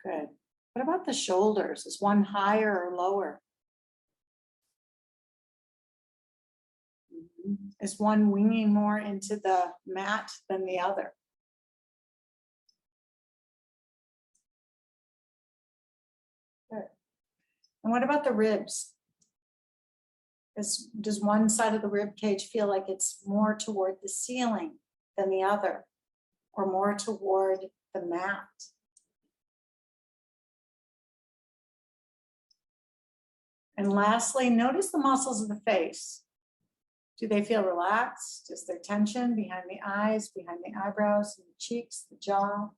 Good. What about the shoulders? Is one higher or lower? Is one winging more into the mat than the other? Good. And what about the ribs? Does one side of the rib cage feel like it's more toward the ceiling than the other, or more toward the mat? And lastly, notice the muscles of the face. Do they feel relaxed? Is there tension behind the eyes, behind the eyebrows, and the cheeks, the jaw?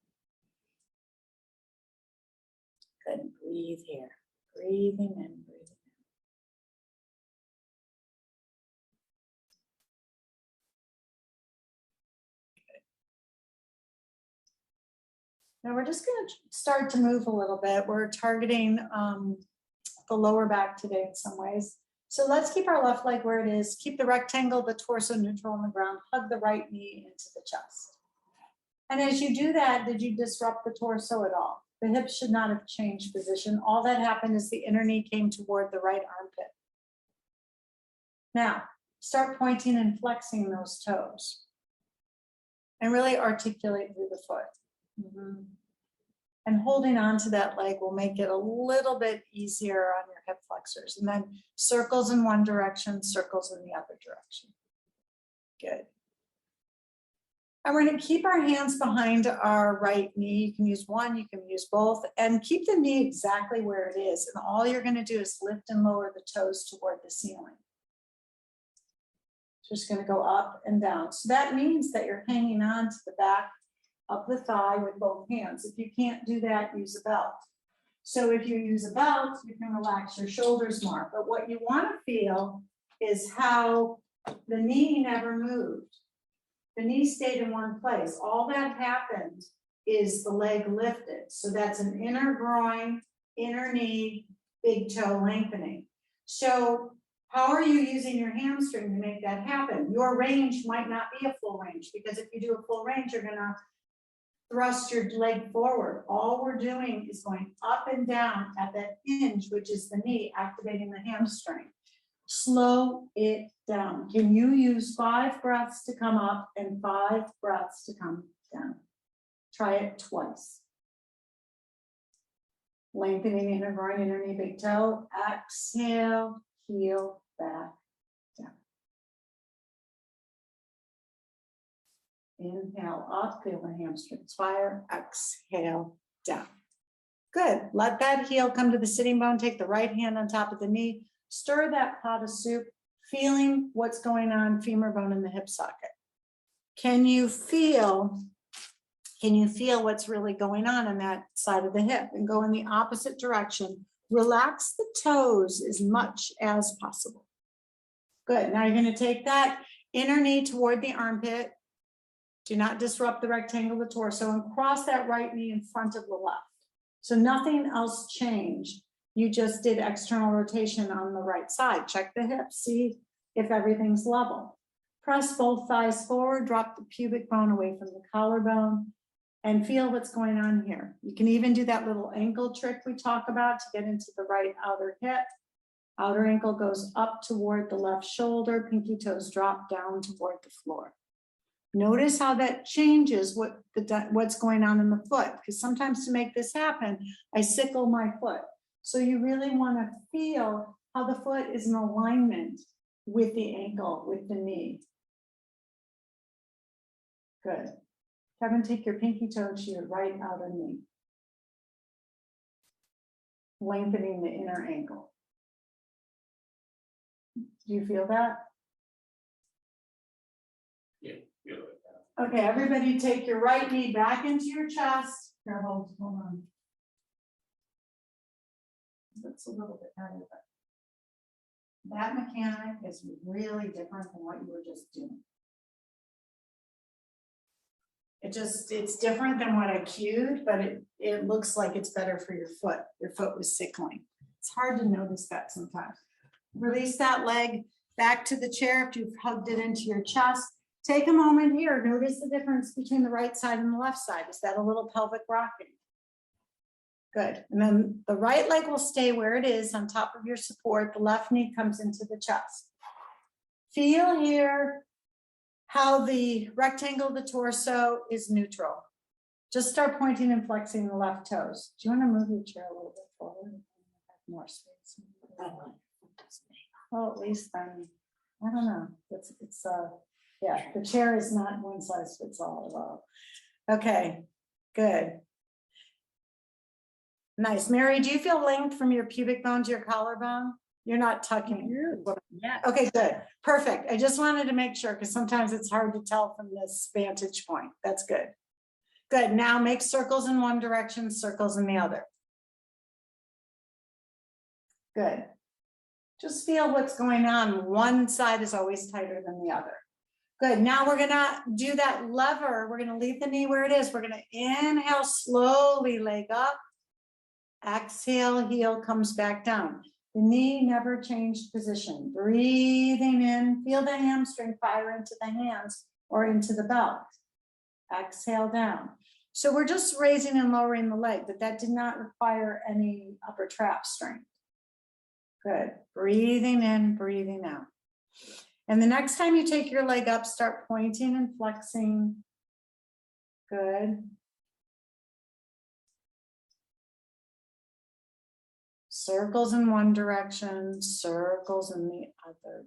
Good. And breathe here. Breathing in, breathing in. Now we're just going to start to move a little bit. We're targeting the lower back today in some ways. So let's keep our left leg where it is. Keep the rectangle, the torso neutral on the ground. Hug the right knee into the chest. And as you do that, did you disrupt the torso at all? The hips should not have changed position. All that happened is the inner knee came toward the right armpit. Now, start pointing and flexing those toes. And really articulate through the foot. And holding on to that leg will make it a little bit easier on your hip flexors. And then circles in one direction, circles in the other direction. Good. And we're going to keep our hands behind our right knee. You can use one, you can use both, and keep the knee exactly where it is. And all you're going to do is lift and lower the toes toward the ceiling. Just going to go up and down. So that means that you're hanging on to the back of the thigh with both hands. If you can't do that, use a belt. So if you use a belt, you can relax your shoulders more. But what you want to feel is how the knee never moved. The knee stayed in one place. All that happened is the leg lifted. So that's an inner groin, inner knee, big toe lengthening. So how are you using your hamstring to make that happen? Your range might not be a full range, because if you do a full range, you're going to thrust your leg forward. All we're doing is going up and down at that hinge, which is the knee, activating the hamstring. Slow it down. Can you use 5 breaths to come up and 5 breaths to come down? Try it twice. Lengthening inner groin, inner knee, big toe. Exhale, heel, back, down. Inhale up, feel the hamstrings fire. Exhale, down. Good. Let that heel come to the sitting bone. Take the right hand on top of the knee. Stir that pot of soup, feeling what's going on, femur bone in the hip socket. Can you feel what's really going on that side of the hip? And go in the opposite direction. Relax the toes as much as possible. Good. Now you're going to take that inner knee toward the armpit. Do not disrupt the rectangle of the torso, and cross that right knee in front of the left. So nothing else changed. You just did external rotation on the right side. Check the hips, see if everything's level. Press both thighs forward, drop the pubic bone away from the collarbone, and feel what's going on here. You can even do that little ankle trick we talk about to get into the right outer hip. Outer ankle goes up toward the left shoulder, pinky toes drop down toward the floor. Notice how that changes what's going on in the foot, because sometimes to make this happen, I sickle my foot. So you really want to feel how the foot is in alignment with the ankle, with the knee. Good. Kevin, take your pinky toe to your right outer knee. Lengthening the inner ankle. Do you feel that? Yeah, feel it. Okay, everybody take your right knee back into your chest. Here, hold on. That's a little bit better, but that mechanic is really different than what you were just doing. It's different than what I cued, but it looks like it's better for your foot. Your foot was sickling. It's hard to notice that sometimes. Release that leg back to the chair if you've hugged it into your chest. Take a moment here. Notice the difference between the right side and the left side. Is that a little pelvic rocking? Good. And then the right leg will stay where it is on top of your support. The left knee comes into the chest. Feel here how the rectangle of the torso is neutral. Just start pointing and flexing the left toes. Do you want to move your chair a little bit forward? More space. Well, at least then, I don't know. Yeah, the chair is not one size fits all at all. Okay, good. Nice. Mary, do you feel linked from your pubic bone to your collarbone? You're not tucking. Yeah. Okay, good. Perfect. I just wanted to make sure because sometimes it's hard to tell from this vantage point. That's good. Good. Now make circles in one direction, circles in the other. Good. Just feel what's going on. One side is always tighter than the other. Good. Now we're going to do that lever. We're going to leave the knee where it is. We're going to inhale slowly, leg up. Exhale, heel comes back down. The knee never changed position. Breathing in, feel the hamstring fire into the hands or into the belt. Exhale down. So we're just raising and lowering the leg, but that did not require any upper trap strength. Good. Breathing in, breathing out. And the next time you take your leg up, start pointing and flexing. Good. Circles in one direction, circles in the other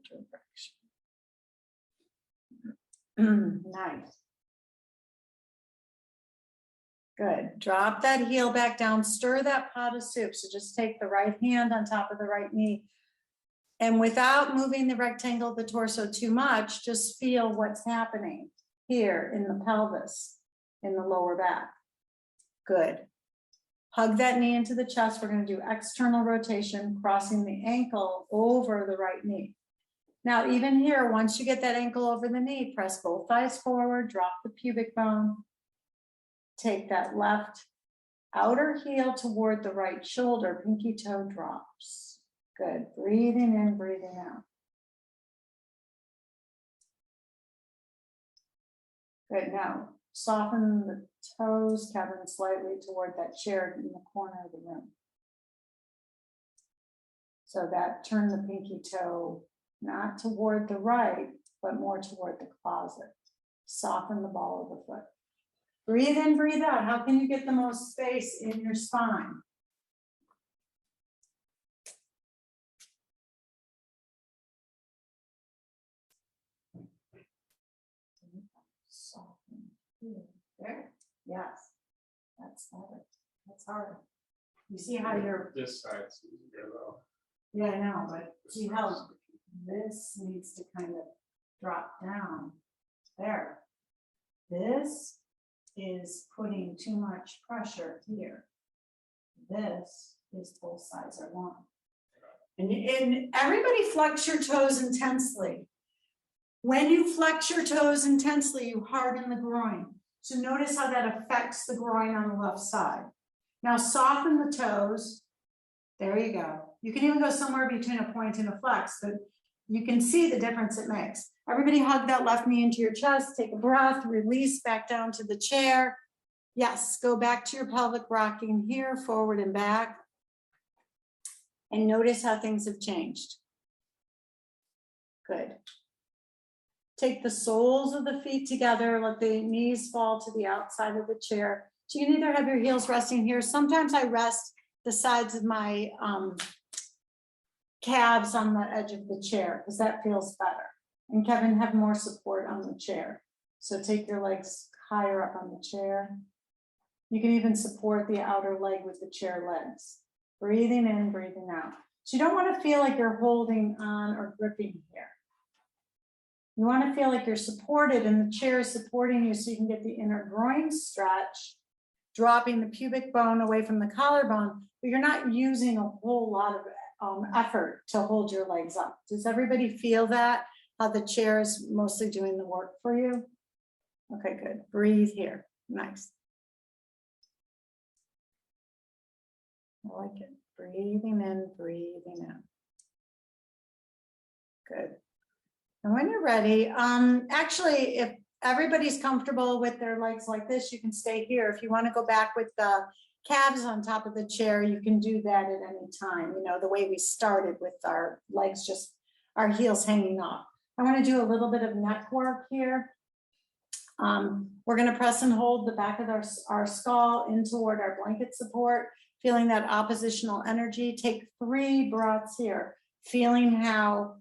direction. Nice. Good. Drop that heel back down, stir that pot of soup. So just take the right hand on top of the right knee. And without moving the rectangle of the torso too much, just feel what's happening here in the pelvis, in the lower back. Good. Hug that knee into the chest. We're going to do external rotation, crossing the ankle over the right knee. Now, even here, once you get that ankle over the knee, press both thighs forward, drop the pubic bone. Take that left outer heel toward the right shoulder, pinky toe drops. Good. Breathing in, breathing out. Good. Now, soften the toes, Kevin, slightly toward that chair in the corner of the room. So that turn the pinky toe not toward the right, but more toward the closet. Soften the ball of the foot. Breathe in, breathe out. How can you get the most space in your spine? Soften. There. Yes. That's harder. That's harder. You see how you're. This side's easier though. Yeah, I know, but see how this needs to kind of drop down. There. This is putting too much pressure here. This is both sides are long. And everybody flex your toes intensely. When you flex your toes intensely, you harden the groin. So notice how that affects the groin on the left side. Now soften the toes. There you go. You can even go somewhere between a point and a flex, but you can see the difference it makes. Everybody hug that left knee into your chest, take a breath, release back down to the chair. Yes, go back to your pelvic rocking here, forward and back. And notice how things have changed. Good. Take the soles of the feet together, let the knees fall to the outside of the chair. So you can either have your heels resting here. Sometimes I rest the sides of my calves on the edge of the chair because that feels better. And Kevin, have more support on the chair. So take your legs higher up on the chair. You can even support the outer leg with the chair legs. Breathing in, breathing out. So you don't want to feel like you're holding on or gripping here. You want to feel like you're supported and the chair is supporting you so you can get the inner groin stretch, dropping the pubic bone away from the collarbone, but you're not using a whole lot of effort to hold your legs up. Does everybody feel that? How the chair is mostly doing the work for you? Okay, good. Breathe here. Nice. I like it. Breathing in, breathing out. Good. And when you're ready, actually, if everybody's comfortable with their legs like this, you can stay here. If you want to go back with the calves on top of the chair, you can do that at any time, you know, the way we started with our legs, just our heels hanging off. I want to do a little bit of neck work here. We're going to press and hold the back of our skull in toward our blanket support, feeling that oppositional energy. Take 3 breaths here, feeling how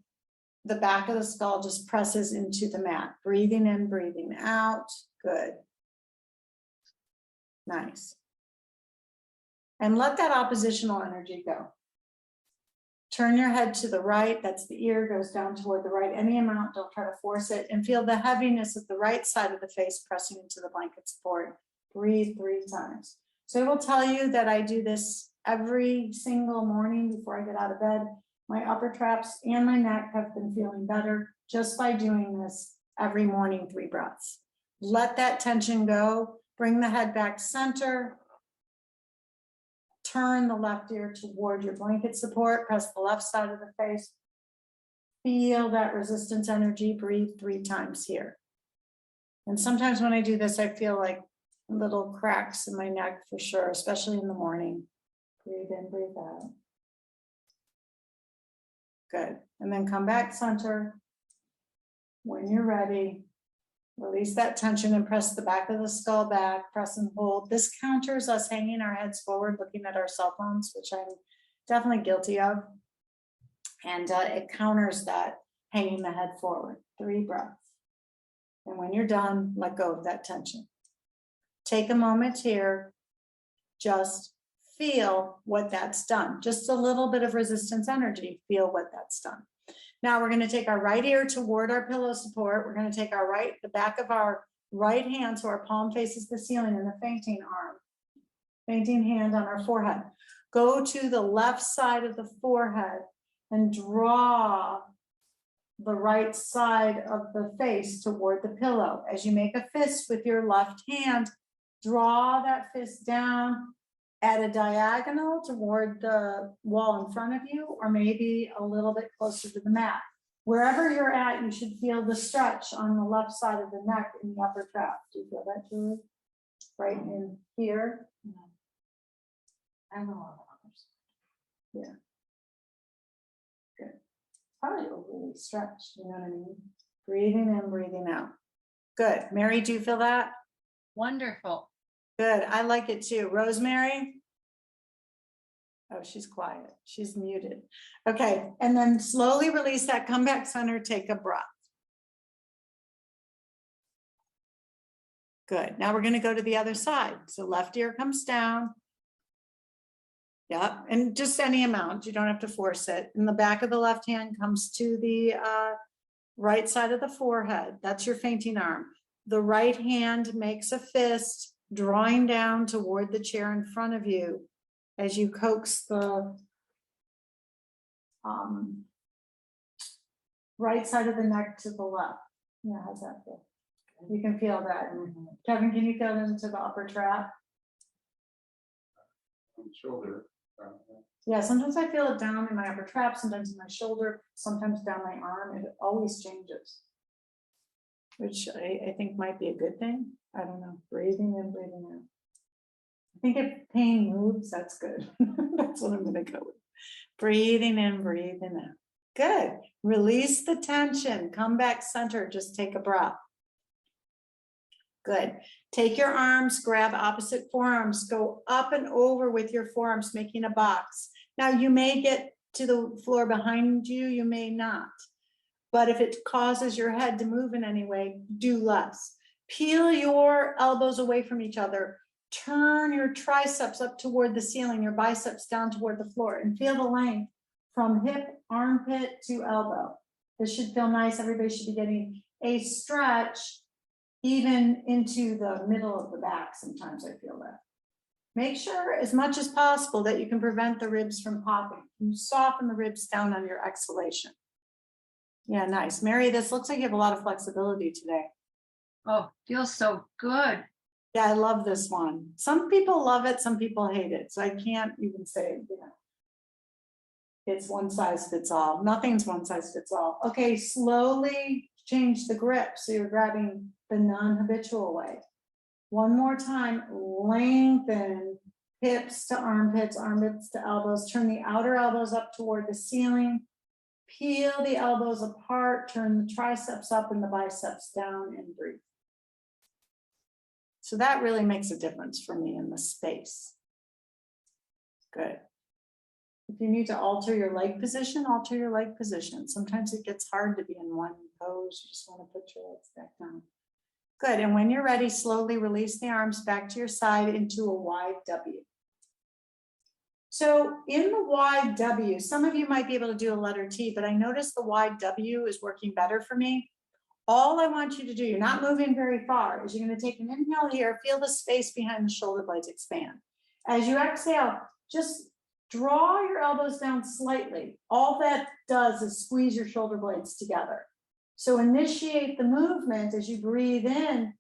the back of the skull just presses into the mat. Breathing in, breathing out. Good. Nice. And let that oppositional energy go. Turn your head to the right. That's the ear, goes down toward the right. Any amount, don't try to force it. And feel the heaviness of the right side of the face pressing into the blanket support. Breathe 3 times. So I will tell you that I do this every single morning before I get out of bed. My upper traps and my neck have been feeling better just by doing this every morning, 3 breaths. Let that tension go. Bring the head back center. Turn the left ear toward your blanket support. Press the left side of the face. Feel that resistance energy. Breathe 3 times here. And sometimes when I do this, I feel like little cracks in my neck for sure, especially in the morning. Breathe in, breathe out. Good. And then come back center. When you're ready, release that tension and press the back of the skull back, press and hold. This counters us hanging our heads forward, looking at our cell phones, which I'm definitely guilty of. And it counters that hanging the head forward. 3 breaths. And when you're done, let go of that tension. Take a moment here. Just feel what that's done. Just a little bit of resistance energy. Feel what that's done. Now we're going to take our right ear toward our pillow support. We're going to take the back of our right hand so our palm faces the ceiling and the fainting hand on our forehead. Go to the left side of the forehead and draw the right side of the face toward the pillow. As you make a fist with your left hand, draw that fist down at a diagonal toward the wall in front of you, or maybe a little bit closer to the mat. Wherever you're at, you should feel the stretch on the left side of the neck in the upper trap. Do you feel that, Julie? Right in here. I don't know. Yeah. Good. Probably overly stretched, you know what I mean? Breathing in, breathing out. Good. Mary, do you feel that? Wonderful. Good. I like it too. Rosemary? Oh, she's quiet. She's muted. Okay. And then slowly release that. Come back center. Take a breath. Good. Now we're going to go to the other side. So left ear comes down. Yep. And just any amount. You don't have to force it. And the back of the left hand comes to the right side of the forehead. That's your fainting arm. The right hand makes a fist, drawing down toward the chair in front of you as you coax the right side of the neck to the left. Yeah, how's that feel? You can feel that. Kevin, can you feel into the upper trap? Shoulder. Yeah, sometimes I feel it down in my upper trap, sometimes in my shoulder, sometimes down my arm. It always changes, which I think might be a good thing. I don't know. Breathing in, breathing out. I think if pain moves, that's good. That's what I'm going to go with. Breathing in, breathing out. Good. Release the tension. Come back center. Just take a breath. Good. Take your arms, grab opposite forearms, go up and over with your forearms, making a box. Now you may get to the floor behind you, you may not. But if it causes your head to move in any way, do less. Peel your elbows away from each other. Turn your triceps up toward the ceiling, your biceps down toward the floor, and feel the length from hip, armpit to elbow. This should feel nice. Everybody should be getting a stretch even into the middle of the back. Sometimes I feel that. Make sure as much as possible that you can prevent the ribs from popping. You soften the ribs down on your exhalation. Yeah, nice. Mary, this looks like you have a lot of flexibility today. Oh, feels so good. Yeah, I love this one. Some people love it, some people hate it. So I can't even say, it's one size fits all. Nothing's one size fits all. Okay, slowly change the grip. So you're grabbing the non-habitual way. One more time, lengthen hips to armpits, armpits to elbows. Turn the outer elbows up toward the ceiling. Peel the elbows apart, turn the triceps up and the biceps down, and breathe. So that really makes a difference for me in the space. Good. If you need to alter your leg position, alter your leg position. Sometimes it gets hard to be in one pose. You just want to put your legs back down. Good. And when you're ready, slowly release the arms back to your side into a wide W. So in the wide W, some of you might be able to do a letter T, but I noticed the wide W is working better for me. All I want you to do, you're not moving very far, is you're going to take an inhale here, feel the space behind the shoulder blades expand. As you exhale, just draw your elbows down slightly. All that does is squeeze your shoulder blades together. So initiate the movement as you breathe in,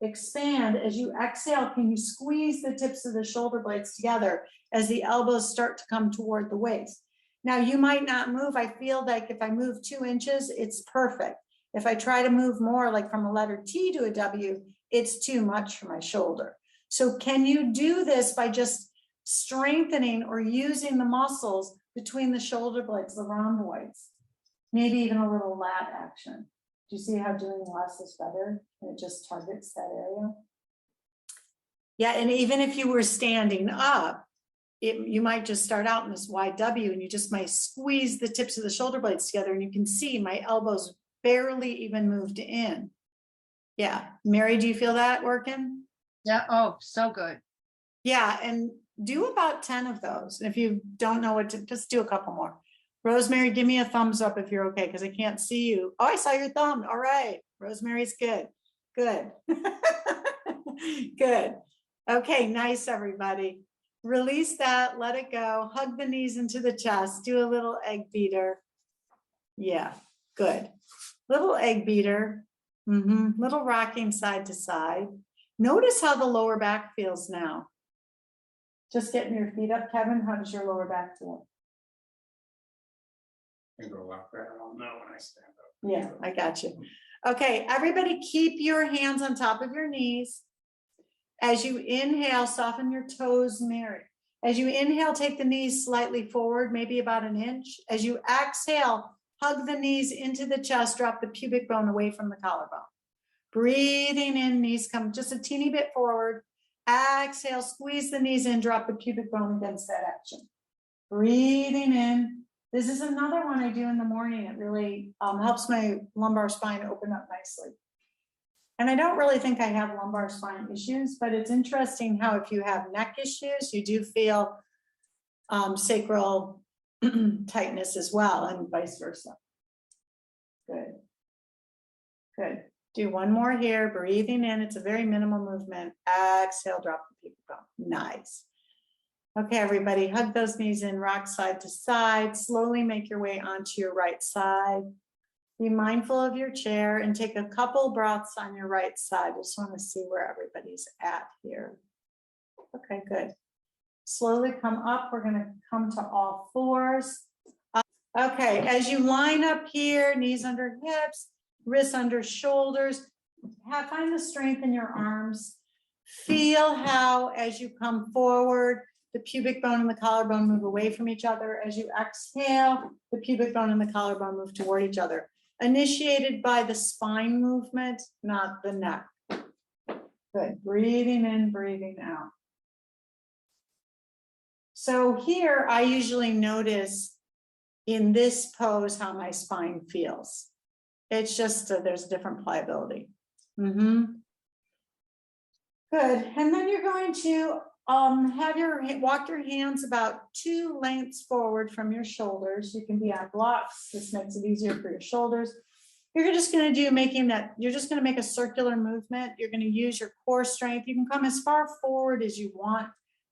expand. As you exhale, can you squeeze the tips of the shoulder blades together as the elbows start to come toward the waist? Now you might not move. I feel like if I move 2 inches, it's perfect. If I try to move more, like from a letter T to a W, it's too much for my shoulder. So can you do this by just strengthening or using the muscles between the shoulder blades, the rhomboids? Maybe even a little lat action. Do you see how doing less is better? And it just targets that area. Yeah, and even if you were standing up, you might just start out in this wide W and you just might squeeze the tips of the shoulder blades together and you can see my elbows barely even moved in. Yeah, Mary, do you feel that working? Yeah. Oh, so good. Yeah, and do about 10 of those. If you don't know what to, just do a couple more. Rosemary, give me a thumbs up if you're okay, because I can't see you. Oh, I saw your thumb. All right. Rosemary's good. Good. Good. Okay, nice, everybody. Release that, let it go. Hug the knees into the chest. Do a little egg beater. Yeah, good. Little egg beater. Little rocking side to side. Notice how the lower back feels now. Just getting your feet up, Kevin. How does your lower back feel? And go left, right, I don't know when I stand up. Yeah, I got you. Okay, everybody keep your hands on top of your knees. As you inhale, soften your toes, Mary. As you inhale, take the knees slightly forward, maybe about an inch. As you exhale, hug the knees into the chest, drop the pubic bone away from the collarbone. Breathing in, knees come just a teeny bit forward. Exhale, squeeze the knees in, drop the pubic bone against that action. Breathing in. This is another one I do in the morning. It really helps my lumbar spine open up nicely. And I don't really think I have lumbar spine issues, but it's interesting how if you have neck issues, you do feel sacral tightness as well, and vice versa. Good. Good. Do one more here, breathing in. It's a very minimal movement. Exhale, drop the pubic bone. Nice. Okay, everybody, hug those knees in, rock side to side. Slowly make your way onto your right side. Be mindful of your chair and take a couple breaths on your right side. Just want to see where everybody's at here. Okay, good. Slowly come up. We're going to come to all fours. Okay, as you line up here, knees under hips, wrists under shoulders, find the strength in your arms. Feel how, as you come forward, the pubic bone and the collarbone move away from each other. As you exhale, the pubic bone and the collarbone move toward each other. Initiated by the spine movement, not the neck. Good. Breathing in, breathing out. So here, I usually notice in this pose how my spine feels. It's just there's a different pliability. Good. And then you're going to walk your hands about 2 lengths forward from your shoulders. You can be on blocks. This makes it easier for your shoulders. You're just going to you're just going to make a circular movement. You're going to use your core strength. You can come as far forward as you want.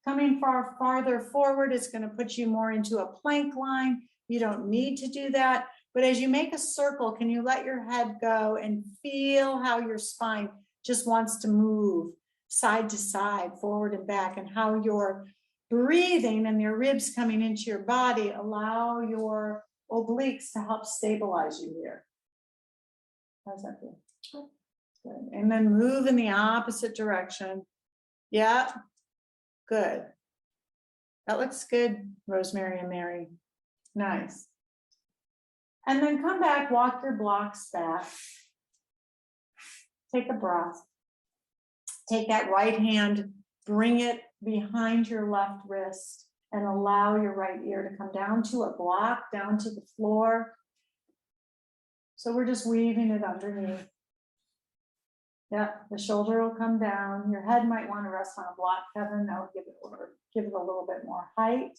Coming farther forward is going to put you more into a plank line. You don't need to do that. But as you make a circle, can you let your head go and feel how your spine just wants to move side to side, forward and back, and how your breathing and your ribs coming into your body allow your obliques to help stabilize you here. How's that feel? Good. And then move in the opposite direction. Yeah, good. That looks good, Rosemary and Mary. Nice. And then come back, walk your blocks back. Take a breath. Take that right hand, bring it behind your left wrist and allow your right ear to come down to a block, down to the floor. So we're just weaving it underneath. Yeah, the shoulder will come down. Your head might want to rest on a block, Kevin. That will give it a little bit more height.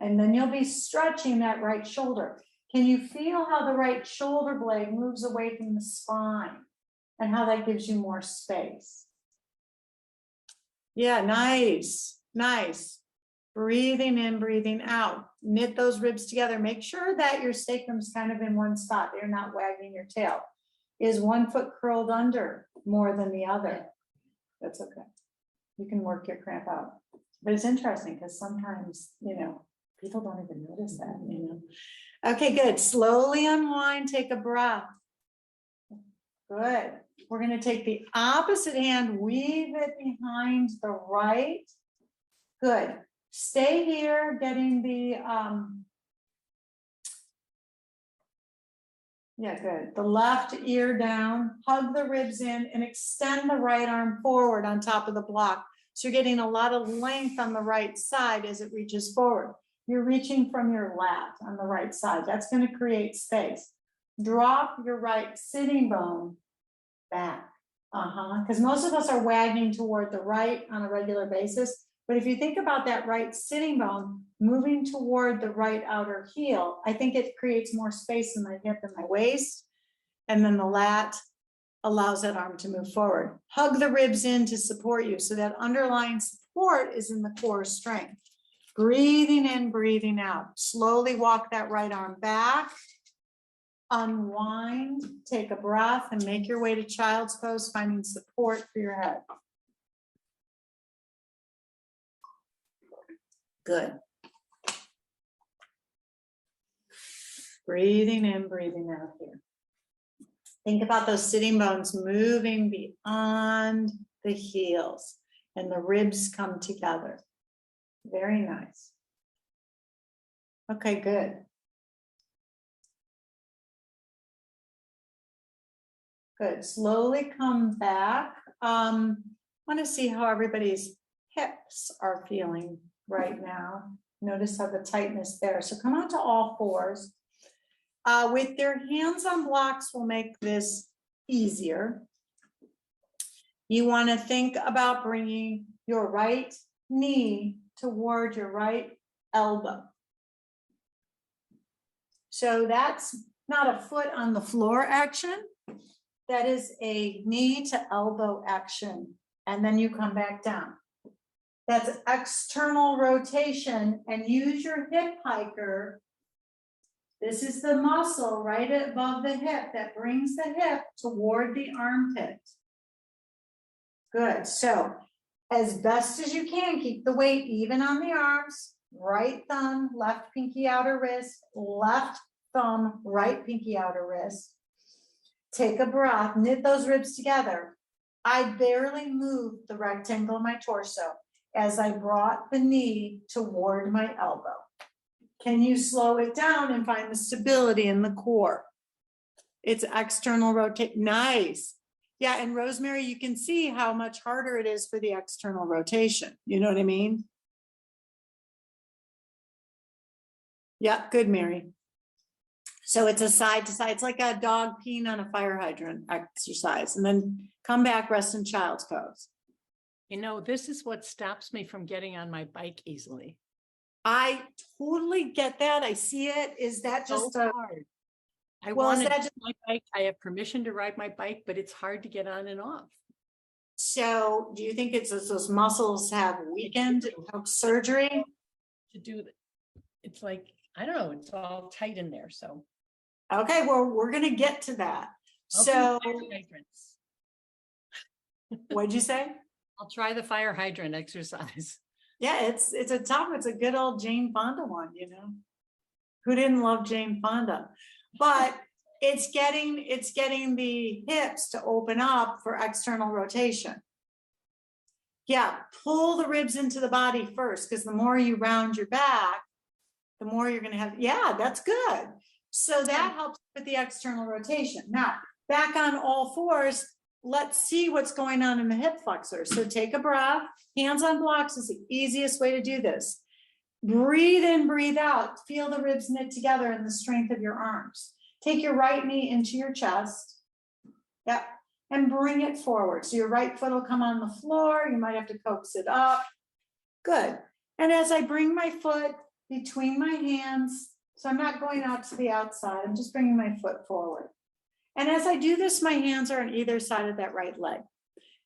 And then you'll be stretching that right shoulder. Can you feel how the right shoulder blade moves away from the spine and how that gives you more space? Yeah, nice, nice. Breathing in, breathing out. Knit those ribs together. Make sure that your sacrum's kind of in one spot. You're not wagging your tail. Is one foot curled under more than the other? That's okay. You can work your cramp out. But it's interesting because sometimes, people don't even notice that, Okay, good. Slowly unwind, take a breath. Good. We're going to take the opposite hand, weave it behind the right. Good. Stay here, getting the, good. The left ear down, hug the ribs in and extend the right arm forward on top of the block. So you're getting a lot of length on the right side as it reaches forward. You're reaching from your lat on the right side. That's going to create space. Drop your right sitting bone back. Because most of us are wagging toward the right on a regular basis. But if you think about that right sitting bone moving toward the right outer heel, I think it creates more space in my hip and my waist. And then the lat allows that arm to move forward. Hug the ribs in to support you. So that underlying support is in the core strength. Breathing in, breathing out. Slowly walk that right arm back. Unwind, take a breath, and make your way to child's pose, finding support for your head. Good. Breathing in, breathing out here. Think about those sitting bones moving beyond the heels and the ribs come together. Very nice. Okay, good. Good. Slowly come back. Want to see how everybody's hips are feeling right now. Notice how the tightness there. So come out to all fours. With your hands on blocks will make this easier. You want to think about bringing your right knee toward your right elbow. So that's not a foot on the floor action. That is a knee to elbow action. And then you come back down. That's external rotation, and use your hip hiker. This is the muscle right above the hip that brings the hip toward the armpit. Good. So as best as you can, keep the weight even on the arms. Right thumb, left pinky outer wrist, left thumb, right pinky outer wrist. Take a breath, knit those ribs together. I barely moved the rectangle of my torso as I brought the knee toward my elbow. Can you slow it down and find the stability in the core? It's external rotate. Nice. Yeah, and Rosemary, you can see how much harder it is for the external rotation. You know what I mean? Yeah, good, Mary. So it's a side to side. It's like a dog peeing on a fire hydrant exercise. And then come back, rest in child's pose. This is what stops me from getting on my bike easily. I totally get that. I see it. Is that just so hard? I want to ride my bike. I have permission to ride my bike, but it's hard to get on and off. So do you think it's those muscles have weakened surgery? To do that. It's like, I don't know, it's all tight in there. So okay, well, we're gonna get to that. So what'd you say? I'll try the fire hydrant exercise. Yeah, it's a good old Jane Fonda one, Who didn't love Jane Fonda? But it's getting the hips to open up for external rotation. Yeah, pull the ribs into the body first, because the more you round your back, the more you're gonna have, yeah, that's good. So that helps with the external rotation. Now, back on all fours, let's see what's going on in the hip flexor. So take a breath, hands on blocks is the easiest way to do this. Breathe in, breathe out, feel the ribs knit together and the strength of your arms. Take your right knee into your chest. Yep, and bring it forward. So your right foot will come on the floor. You might have to coax it up. Good. And as I bring my foot between my hands, so I'm not going out to the outside, I'm just bringing my foot forward. And as I do this, my hands are on either side of that right leg.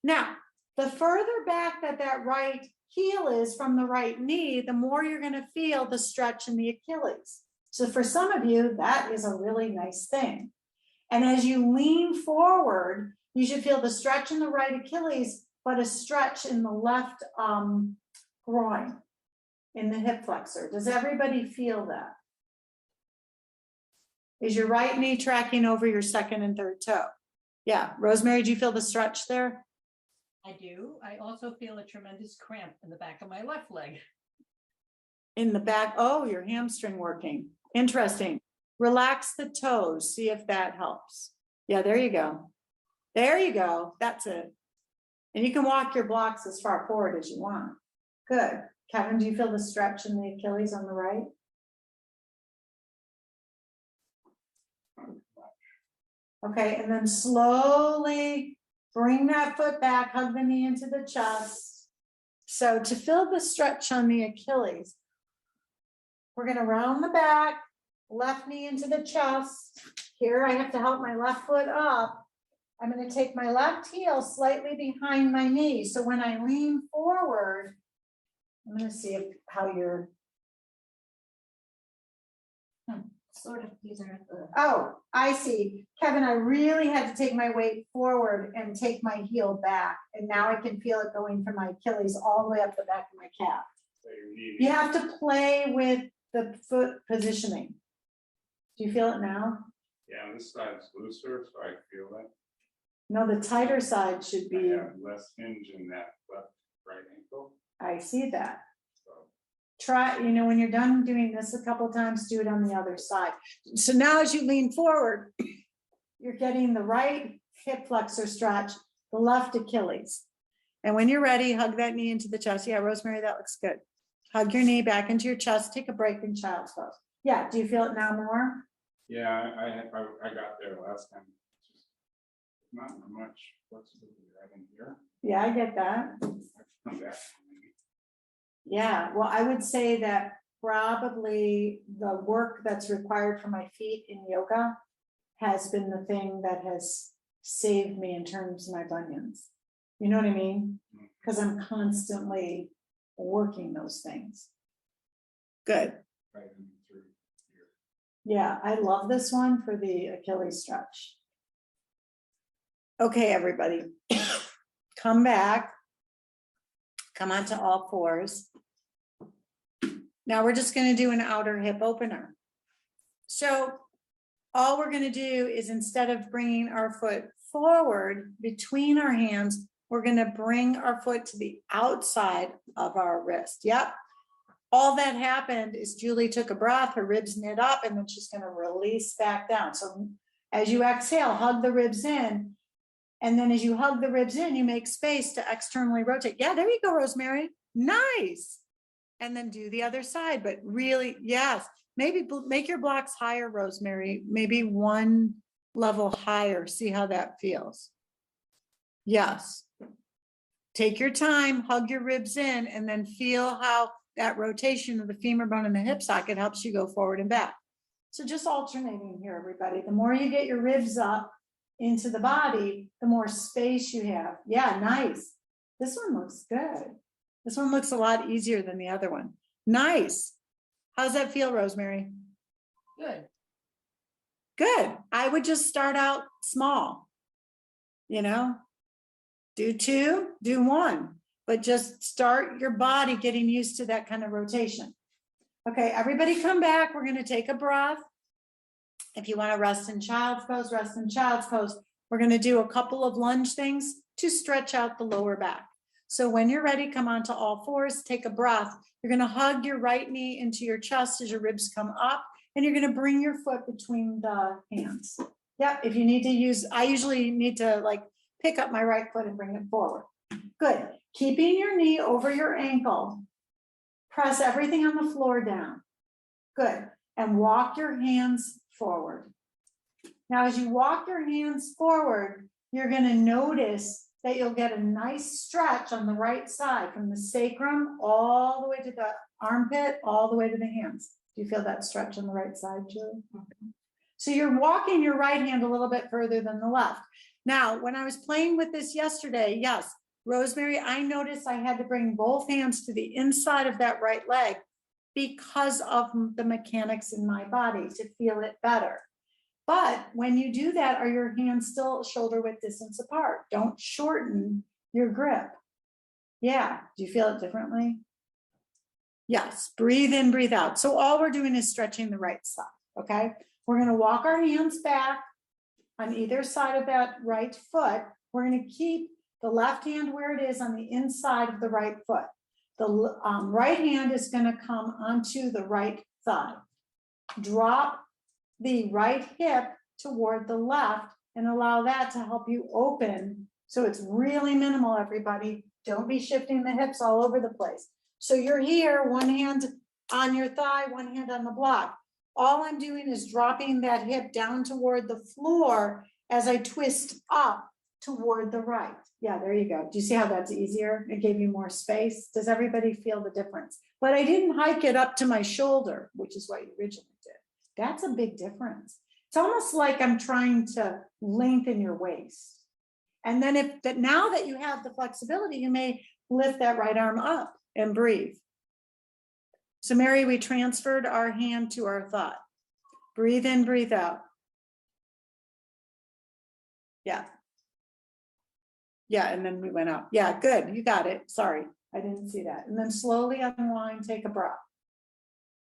Now, the further back that right heel is from the right knee, the more you're going to feel the stretch in the Achilles. So for some of you, that is a really nice thing. And as you lean forward, you should feel the stretch in the right Achilles, but a stretch in the left groin, in the hip flexor. Does everybody feel that? Is your right knee tracking over your second and third toe? Yeah, Rosemary, do you feel the stretch there? I do. I also feel a tremendous cramp in the back of my left leg. In the back, oh, your hamstring working. Interesting. Relax the toes, see if that helps. Yeah, there you go. There you go, that's it. And you can walk your blocks as far forward as you want. Good. Kevin, do you feel the stretch in the Achilles on the right? Okay, and then slowly bring that foot back, hug the knee into the chest. So to feel the stretch on the Achilles, we're going to round the back, left knee into the chest. Here I have to help my left foot up. I'm going to take my left heel slightly behind my knee. So when I lean forward, I'm going to see how you're. Sort of, these are the. Oh, I see. Kevin, I really had to take my weight forward and take my heel back. And now I can feel it going from my Achilles all the way up the back of my calf. So your knee- You have to play with the foot positioning. Do you feel it now? Yeah, this side's looser, so I feel it. No, the tighter side should I be, have less hinge in that left right ankle, I see that. so. Try, when you're done doing this a couple times, do it on the other side. So now as you lean forward, you're getting the right hip flexor stretch, the left Achilles. And when you're ready, hug that knee into the chest. Yeah, Rosemary, that looks good. Hug your knee back into your chest. Take a break in child's pose. Yeah, do you feel it now more? Yeah, I got there last time. It's just not much flexibility right in here. Yeah, I get that. I can come back. Yeah, well, I would say that probably the work that's required for my feet in yoga has been the thing that has saved me in terms of my bunions. You know what I mean? Because I'm constantly working those things. Good. Right in through here. Yeah, I love this one for the Achilles stretch. Okay, everybody, come back. Come onto all fours. Now we're just going to do an outer hip opener. So all we're going to do is, instead of bringing our foot forward between our hands, we're going to bring our foot to the outside of our wrist. Yep. All that happened is Julie took a breath, her ribs knit up, and then she's going to release back down. So as you exhale, hug the ribs in. And then as you hug the ribs in, you make space to externally rotate. Yeah, there you go, Rosemary. Nice. And then do the other side, but really, yes, maybe make your blocks higher, Rosemary, maybe one level higher. See how that feels. Yes. Take your time, hug your ribs in, and then feel how that rotation of the femur bone and the hip socket helps you go forward and back. So just alternating here, everybody. The more you get your ribs up into the body, the more space you have. Yeah, nice. This one looks good. This one looks a lot easier than the other one. Nice. How's that feel, Rosemary? Good. Good. I would just start out small. Do 2, do 1, but just start your body getting used to that kind of rotation. Okay, everybody come back. We're going to take a breath. If you want to rest in child's pose, rest in child's pose. We're going to do a couple of lunge things to stretch out the lower back. So when you're ready, come onto all fours, take a breath. You're gonna hug your right knee into your chest as your ribs come up, and you're gonna bring your foot between the hands. Yep, if you need to use, I usually need to like pick up my right foot and bring it forward. Good, keeping your knee over your ankle. Press everything on the floor down. Good, and walk your hands forward. Now, as you walk your hands forward, you're gonna notice that you'll get a nice stretch on the right side from the sacrum all the way to the armpit, all the way to the hands. Do you feel that stretch on the right side, Julie? So you're walking your right hand a little bit further than the left. Now, when I was playing with this yesterday, yes, Rosemary, I noticed I had to bring both hands to the inside of that right leg because of the mechanics in my body to feel it better. But when you do that, are your hands still shoulder width distance apart? Don't shorten your grip. Yeah, do you feel it differently? Yes, breathe in, breathe out. So all we're doing is stretching the right side, okay? We're gonna walk our hands back on either side of that right foot. We're gonna keep the left hand where it is on the inside of the right foot. The right hand is gonna come onto the right thigh. Drop the right hip toward the left and allow that to help you open. So it's really minimal, everybody. Don't be shifting the hips all over the place. So you're here, one hand on your thigh, one hand on the block. All I'm doing is dropping that hip down toward the floor as I twist up toward the right. Yeah, there you go. Do you see how that's easier? It gave you more space. Does everybody feel the difference? But I didn't hike it up to my shoulder, which is what you originally did. That's a big difference. It's almost like I'm trying to lengthen your waist. And then now that you have the flexibility, you may lift that right arm up and breathe. So Mary, we transferred our hand to our thigh. Breathe in, breathe out. Yeah. Yeah, and then we went up. Yeah, good, you got it. Sorry, I didn't see that. And then slowly unwind, take a breath.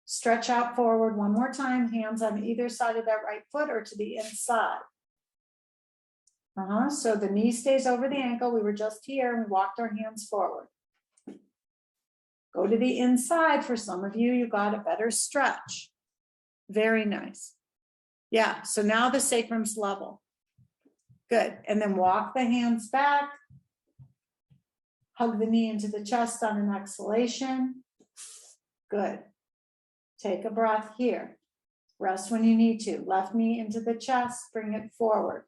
Stretch out forward one more time, hands on either side of that right foot or to the inside. So the knee stays over the ankle. We were just here and walked our hands forward. Go to the inside. For some of you, you got a better stretch. Very nice. Yeah, so now the sacrum's level. Good, and then walk the hands back. Hug the knee into the chest on an exhalation. Good. Take a breath here. Rest when you need to. Left knee into the chest, bring it forward.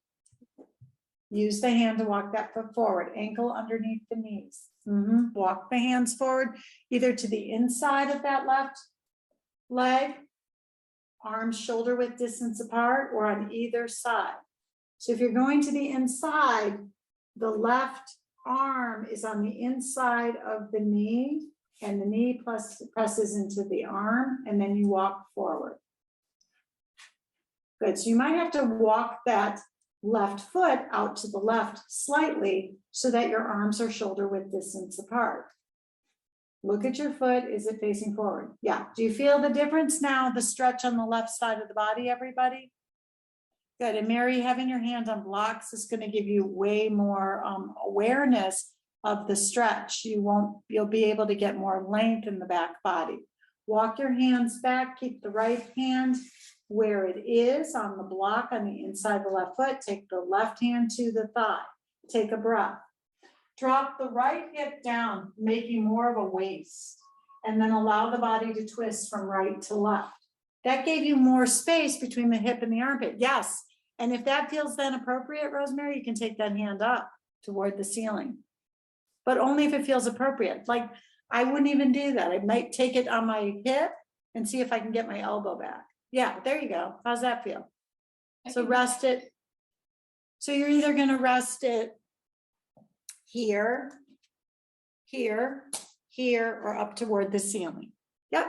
Use the hand to walk that foot forward, ankle underneath the knees. Walk the hands forward, either to the inside of that left leg, arms shoulder width distance apart, or on either side. So if you're going to the inside, the left arm is on the inside of the knee, and the knee presses into the arm, and then you walk forward. Good, so you might have to walk that left foot out to the left slightly so that your arms are shoulder width distance apart. Look at your foot, is it facing forward? Yeah, do you feel the difference now, the stretch on the left side of the body, everybody? Good, and Mary, having your hand on blocks is gonna give you way more awareness of the stretch. You'll be able to get more length in the back body. Walk your hands back, keep the right hand where it is on the block on the inside of the left foot. Take the left hand to the thigh. Take a breath. Drop the right hip down, making more of a waist, and then allow the body to twist from right to left. That gave you more space between the hip and the armpit. Yes, and if that feels then appropriate, Rosemary, you can take that hand up toward the ceiling. But only if it feels appropriate. Like, I wouldn't even do that. I might take it on my hip and see if I can get my elbow back. Yeah, there you go. How's that feel? So rest it. So you're either gonna rest it here, here, here, or up toward the ceiling. Yep,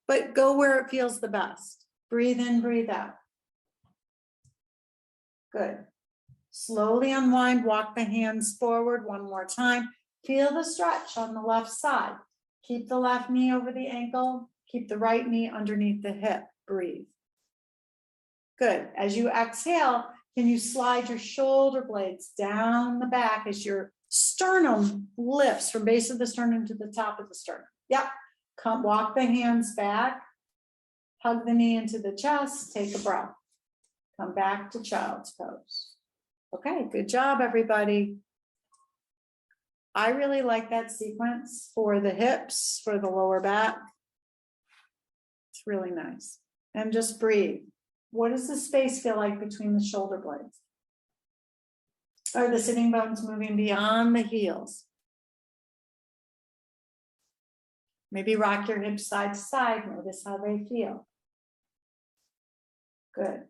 but go where it feels the best. Breathe in, breathe out. Good. Slowly unwind, walk the hands forward one more time. Feel the stretch on the left side. Keep the left knee over the ankle. Keep the right knee underneath the hip. Breathe. Good. As you exhale, can you slide your shoulder blades down the back as you're Sternum lifts from base of the sternum to the top of the sternum. Yep. Come walk the hands back. Hug the knee into the chest, take a breath. Come back to child's pose. Okay, good job, everybody. I really like that sequence for the hips, for the lower back. It's really nice. And just breathe. What does the space feel like between the shoulder blades? Are the sitting bones moving beyond the heels? Maybe rock your hips side to side. Notice how they feel. Good.